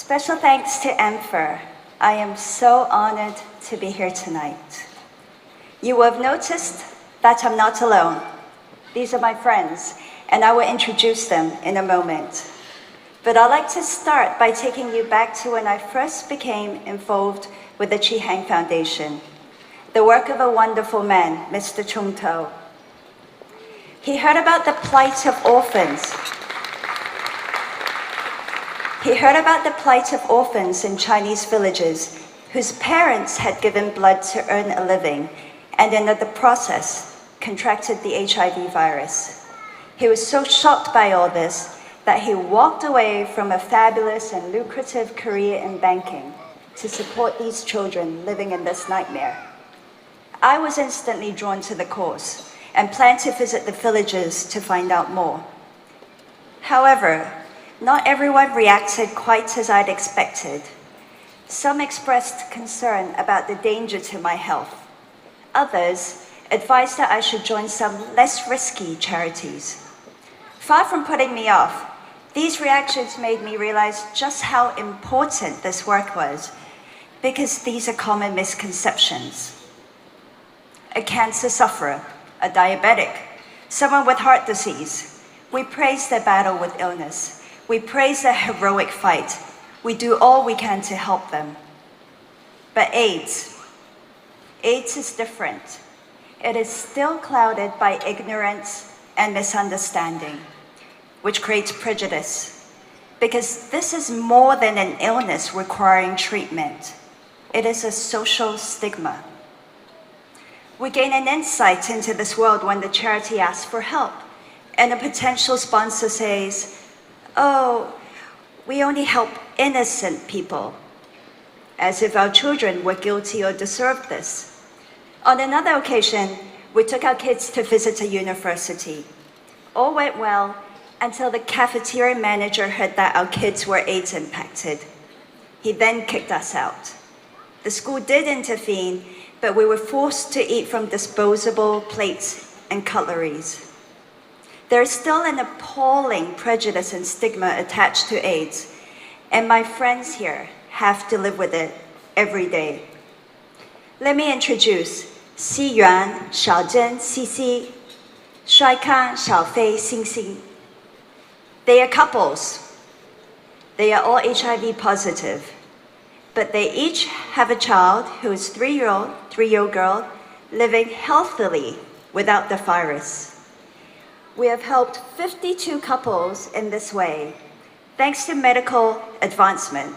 Special thanks to amfAR. I am so honored to be here tonight. You will have noticed that I'm not alone. These are my friends, and I will introduce them in a moment. But I'd like to start by taking you back to when I first became involved with the Chi Hang Foundation, the work of a wonderful man, Mr. Chung To. He heard about the plight of orphans. He heard about the plight of orphans in Chinese villages whose parents had given blood to earn a living and in the process contracted the HIV virus. He was so shocked by all this that he walked away from a fabulous and lucrative career in banking to support these children living in this nightmare. I was instantly drawn to the cause and planned to visit the villages to find out more. However, not everyone reacted quite as I'd expected. Some expressed concern about the danger to my health. Others advised that I should join some less risky charities. Far from putting me off, these reactions made me realize just how important this work was, because these are common misconceptions. A cancer sufferer, a diabetic, someone with heart disease, we praise their battle with illness. We praise their heroic fight. We do all we can to help them. But AIDS is different. It is still clouded by ignorance and misunderstanding, which creates prejudice, because this is more than an illness requiring treatment. It is a social stigma. We gain an insight into this world when the charity asks for help, and a potential sponsor says, "Oh, we only help innocent people," as if our children were guilty or deserved this. On another occasion, we took our kids to visit a university. All went well until the cafeteria manager heard that our kids were AIDS impacted. He then kicked us out. The school did intervene, but we were forced to eat from disposable plates and cutleries. There is still an appalling prejudice and stigma attached to AIDS, and my friends here have to live with it every day. Let me introduce Xi Yuan, Xiaozhen, Cici, Shuaikan, Xiaofei, Xingxing. They are couples. They are all HIV positive, but they each have a child who is three-year-old girl, living healthily without the virus. We have helped 52 couples in this way. Thanks to medical advancement,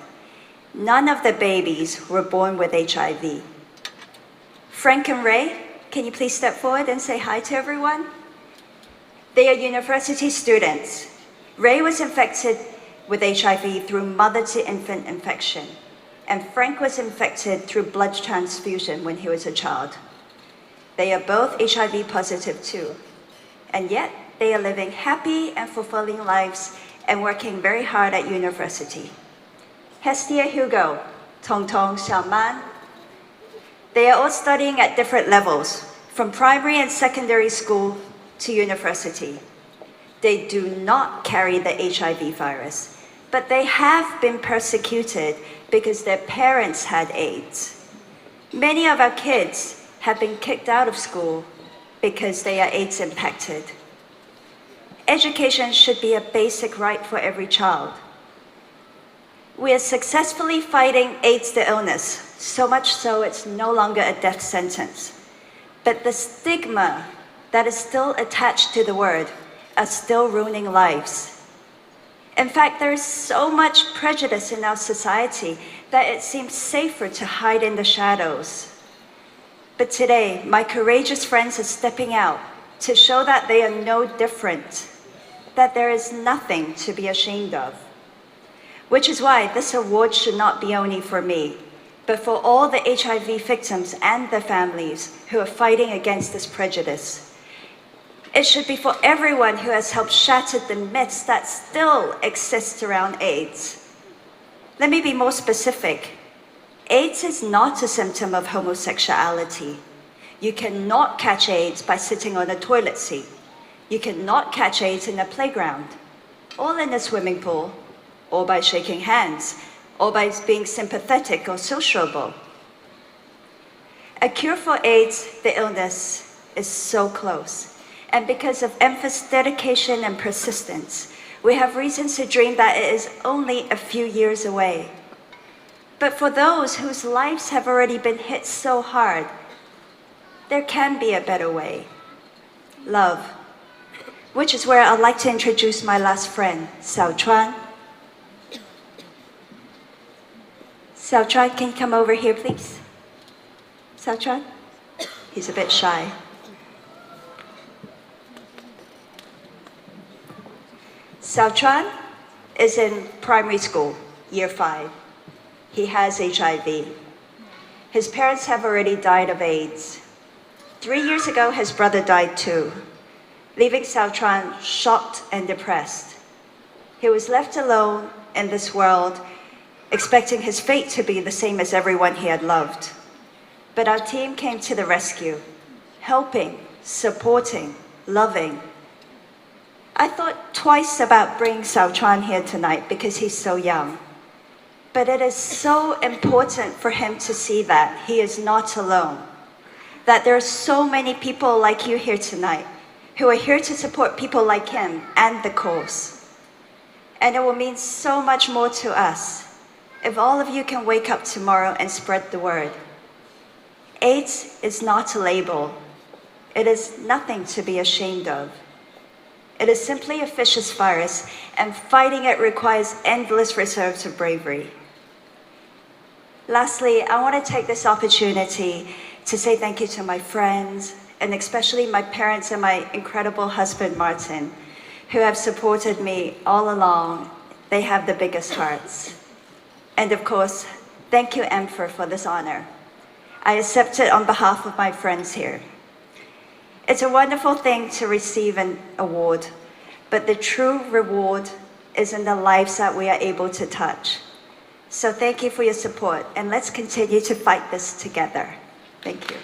none of the babies were born with HIV. Frank and Ray, can you please step forward and say hi to everyone? They are university students. Ray was infected with HIV through mother-to-infant infection, and Frank was infected through blood transfusion when he was a child. They are both HIV positive too, and yet they are living happy and fulfilling lives and working very hard at university. Hestia, Hugo, Tong Tong, Xiaoman. They are all studying at different levels, from primary and secondary school to university. They do not carry the HIV virus, but they have been persecuted because their parents had AIDS. Many of our kids have been kicked out of school because they are AIDS impacted. Education should be a basic right for every child. We are successfully fighting AIDS, the illness, so much so it's no longer a death sentence. But the stigma that is still attached to the word are still ruining lives. In fact, there is so much prejudice in our society that it seems safer to hide in the shadows. But today, my courageous friends are stepping out to show that they are no different, that there is nothing to be ashamed of. Which is why this award should not be only for me, but for all the HIV victims and their families who are fighting against this prejudice. It should be for everyone who has helped shatter the myths that still exist around AIDS. Let me be more specific. AIDS is not a symptom of homosexuality. You cannot catch AIDS by sitting on a toilet seat. You cannot catch AIDS in a playground, or in a swimming pool, or by shaking hands. or by being sympathetic or sociable. A cure for AIDS, the illness, is so close. And because of amfAR's dedication and persistence, we have reasons to dream that it is only a few years away. But for those whose lives have already been hit so hard, there can be a better way. Love. Which is where I'd like to introduce my last friend, Xiao Chuan. Xiao Chuan, can you come over here, please? Xiao Chuan? He's a bit shy. Xiao Chuan is in primary school, year 5. He has HIV. His parents have already died of AIDS. 3 years ago, his brother died too, leaving Xiao Chuan shocked and depressed. He was left alone in this world, expecting his fate to be the same as everyone he had loved. But our team came to the rescue, helping, supporting, loving. I thought twice about bringing Xiao Chuan here tonight because he's so young. But it is so important for him to see that he is not alone, that there are so many people like you here tonight who are here to support people like him and the cause. And it will mean so much more to us if all of you can wake up tomorrow and spread the word. AIDS is not a label. It is nothing to be ashamed of. It is simply a vicious virus, and fighting it requires endless reserves of bravery. Lastly, I want to take this opportunity to say thank you to my friends, and especially my parents and my incredible husband, Martin, who have supported me all along. They have the biggest hearts. And of course, thank you, amfAR, for this honor. I accept it on behalf of my friends here. It's a wonderful thing to receive an award, but the true reward is in the lives that we are able to touch. So thank you for your support, and let's continue to fight this together. Thank you.